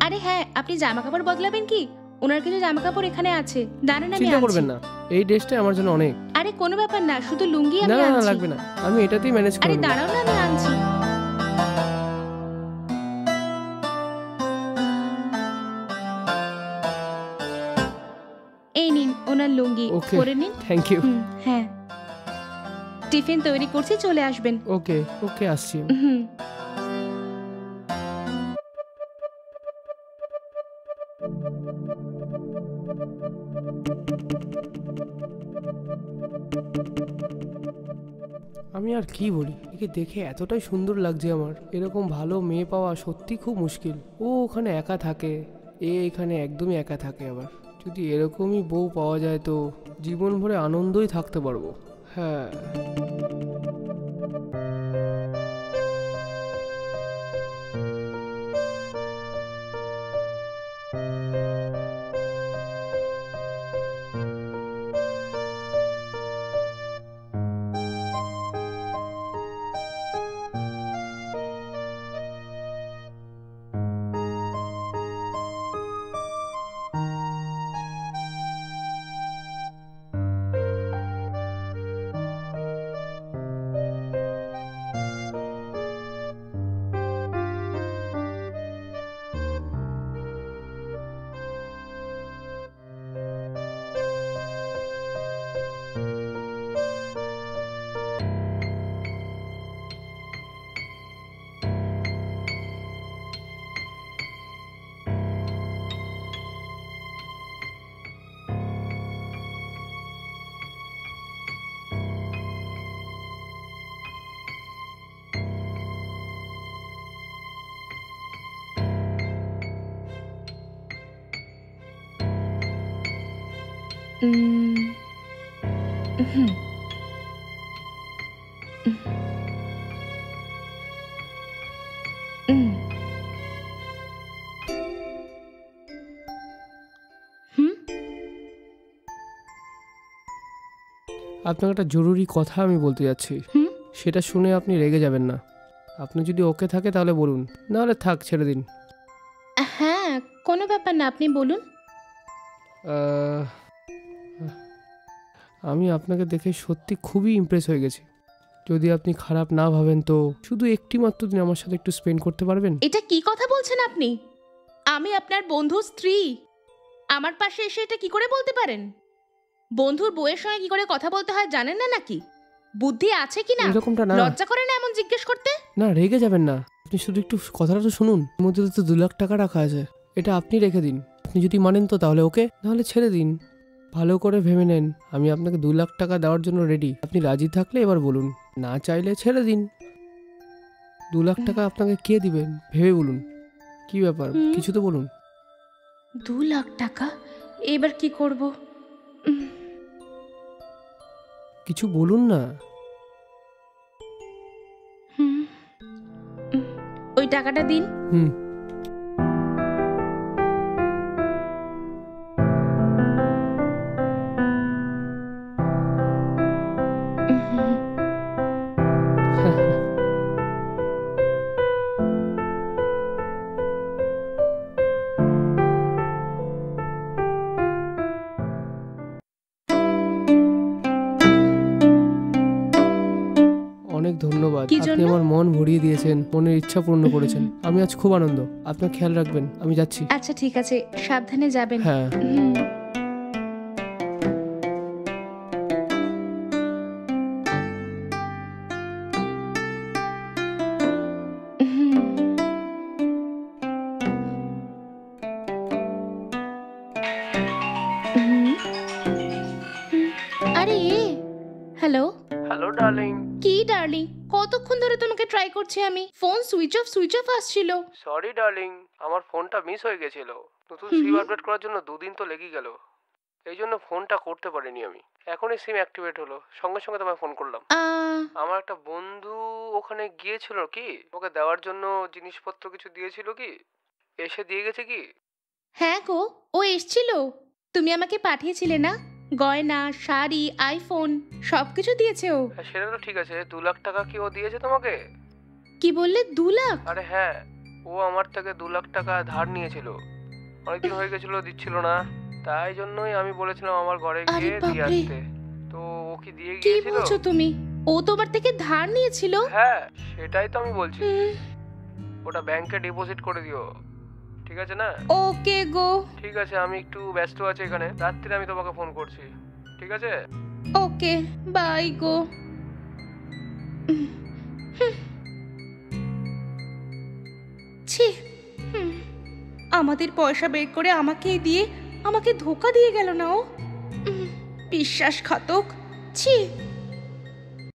আরে হ্যাঁ, আপনি জামা কাপড় বদলাবেন কি? ওনার কিছু জামা কাপড় এখানে আছে, দাঁড়ান আমি চিন্তা আনছি। করবেন না, এই ড্রেসটা আমার জন্য অনেক। আরে কোনো ব্যাপার না, শুধু লুঙ্গি না আমি না আনছি। লাগবে না, আমি এটাতেই ম্যানেজ আরে করে নেব। দাঁড়াও না, আমি আনছি। এই নিন ওনার লুঙ্গি, ওকে, পরে নিন। Thank you. হ্যাঁ, টিফিন তৈরি করছি, চলে আসবেন। ওকে ওকে, আসছি। হুম। আমি আর কি বলি, একে দেখে এতটাই সুন্দর লাগছে আমার। এরকম ভালো মেয়ে পাওয়া সত্যি খুব মুশকিল। ও ওখানে একা থাকে, এখানে একদমই একা থাকে। আবার যদি এরকমই বউ পাওয়া যায় তো জীবন ভরে আনন্দই থাকতে পারবো। হ্যাঁ, আপনাকে একটা জরুরি কথা আমি বলতে যাচ্ছি, সেটা শুনে আপনি রেগে যাবেন না। আপনি যদি ওকে থাকে তাহলে বলুন, নাহলে থাক, ছেড়ে দিন। হ্যাঁ, কোনো ব্যাপার না, আপনি বলুন। আমি আপনাকে দেখে সত্যি খুবই ইমপ্রেস হয়ে গেছি। যদি আপনি খারাপ না ভাবেন তো শুধু একটি মাত্র দিন আমার সাথে একটু স্পেন্ড করতে পারবেন? এটা কি কথা বলছেন আপনি? আমি আপনার বন্ধুর স্ত্রী, আমার পাশে এসে এটা কি করে বলতে পারেন? বন্ধুর বউয়ের সঙ্গে কি করে কথা বলতে হয় জানেন না নাকি? বুদ্ধি আছে কি না? এরকমটা না। লজ্জা করে না এমন জিজ্ঞেস করতে? না, রেগে যাবেন না, আপনি শুধু একটু কথাটা তো শুনুন। এর মধ্যে তো 2 লাখ টাকা রাখা আছে, এটা আপনি রেখে দিন। আপনি যদি মানেন তো তাহলে ওকে, নাহলে ছেড়ে দিন। ভালো করে ভেবে নেন, আমি আপনাকে 2 লাখ টাকা দেওয়ার জন্য রেডি। আপনি রাজি থাকলে এবার বলুন, না চাইলে ছেড়ে দিন। 2 লাখ টাকা আপনাকে কে দিবেন ভেবে বলুন। কি ব্যাপার, কিছু তো বলুন। 2 লাখ টাকা? এবার কি করব? কিছু বলুন না। ওই টাকাটা দিন। অনেক ধন্যবাদ, কি আপনি জন্য? আমার মন ভরিয়ে দিয়েছেন, মনের ইচ্ছা পূর্ণ করেছেন। আমি আজ খুব আনন্দ। আপনার খেয়াল রাখবেন, আমি যাচ্ছি। আচ্ছা ঠিক আছে, সাবধানে যাবেন। হ্যাঁ। আরে হ্যালো। Hello darling. কি ডার্লিং? কতক্ষণ ধরে তোমাকে ট্রাই করছি আমি, ফোন সুইচ অফ আসছিল। সরি ডার্লিং, আমার ফোনটা মিস হয়ে গেছিল। নতুন সিম আপডেট করার জন্য 2 দিন তো লেগে গেল, এই জন্য ফোনটা করতে পারিনি আমি। এখনই সিম অ্যাক্টিভেট হলো, সঙ্গে সঙ্গে তোমায় ফোন করলাম। আমার একটা বন্ধু ওখানে গিয়েছিল কি, ওকে দেওয়ার জন্য জিনিসপত্র কিছু দিয়েছিল কি, এসে দিয়ে গেছে কি? হ্যাঁ গো, ও এসছিল। তুমি আমাকে পাঠিয়েছিলে না, গয়না, শাড়ি, আইফোন সবকিছু দিয়েছে ও। সেটা তো ঠিক আছে, 2 লাখ টাকা কি ও দিয়েছে তোমাকে? কি বললে, 2 লাখ? আরে হ্যাঁ, ও আমার থেকে 2 লাখ টাকা ধার নিয়েছিল, অনেকদিন হয়ে গেছিল দিচ্ছিল না, তাই জন্যই আমি বলেছিলাম আমার ঘরে আরে গিয়ে দিয়ে বাপরে, আসতে। তো ও কি দিয়ে কি গিয়েছিল? বলছো তুমি? ও তোমার থেকে ধার নিয়েছিল? হ্যাঁ, সেটাই তো আমি বলছি। হুম, ওটা ব্যাংকে ডিপোজিট করে দিও, ঠিক আছে না? ওকে গো। ঠিক আছে, আমি একটু ব্যস্ত আছি এখানে, রাত্রিরে আমি তোমাকে ফোন করছি, ঠিক আছে? ওকে, বাই গো। ছি, হুম, আমাদের পয়সা বের করে আমাকেই দিয়ে আমাকে ধোকা দিয়ে গেল না ও। বিশ্বাসঘাতক, ছি।